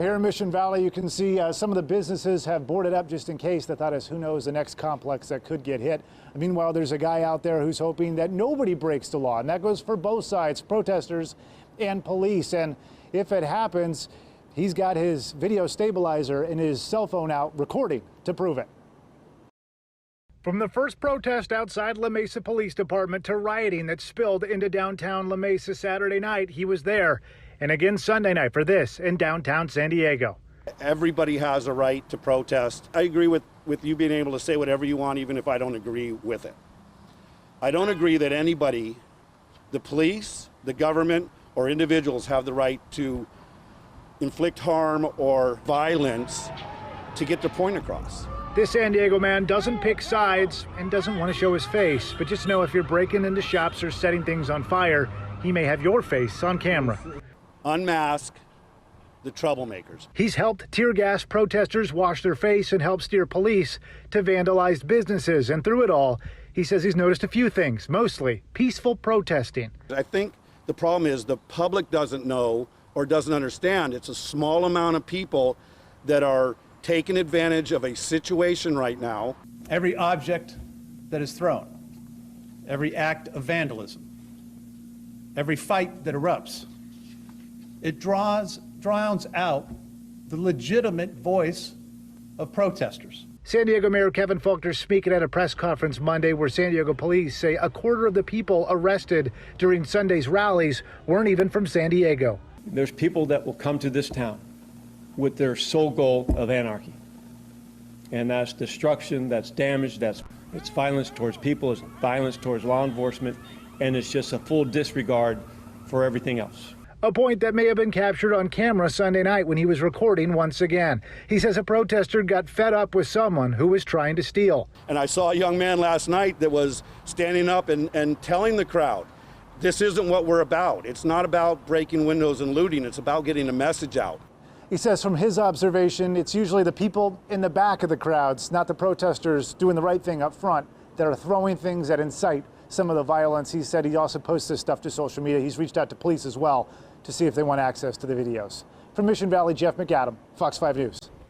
Here in Mission Valley, you can see some of the businesses have boarded up just in case. The thought is, who knows, the next complex that could get hit. Meanwhile, there's a guy out there who's hoping that nobody breaks the law, and that goes for both sides, protesters and police. And if it happens, he's got his video stabilizer and his cell phone out recording to prove it. From the first protest outside La Mesa Police Department to rioting that spilled into downtown La Mesa Saturday night, he was there. And again Sunday night for this in downtown San Diego. Everybody has a right to protest. I agree with you being able to say whatever you want, even if I don't agree with it. I don't agree that anybody, the police, the government, or individuals have the right to inflict harm or violence to get their point across. This San Diego man doesn't pick sides and doesn't want to show his face, but just know if you're breaking into shops or setting things on fire, he may have your face on camera. Unmask the troublemakers. He's helped tear gas protesters wash their face and help steer police to vandalized businesses. And through it all, he says he's noticed a few things, mostly peaceful protesting. I think the problem is the public doesn't know or doesn't understand. It's a small amount of people that are taking advantage of a situation right now. Every object that is thrown, every act of vandalism, every fight that erupts, it drowns out the legitimate voice of protesters. San Diego Mayor Kevin Faulconer speaking at a press conference Monday where San Diego police say a quarter of the people arrested during Sunday's rallies weren't even from San Diego. There's people that will come to this town with their sole goal of anarchy. And that's destruction, that's damage, it's violence towards people, it's violence towards law enforcement, and it's just a full disregard for everything else. A point that may have been captured on camera Sunday night when he was recording once again. He says a protester got fed up with someone who was trying to steal. And I saw a young man last night that was standing up and telling the crowd, this isn't what we're about. It's not about breaking windows and looting. It's about getting a message out. He says from his observation, it's usually the people in the back of the crowds, not the protesters doing the right thing up front, that are throwing things that incite some of the violence. He said he also posts this stuff to social media. He's reached out to police as well to see if they want access to the videos. From Mission Valley, Jeff McAdam, Fox 5 News.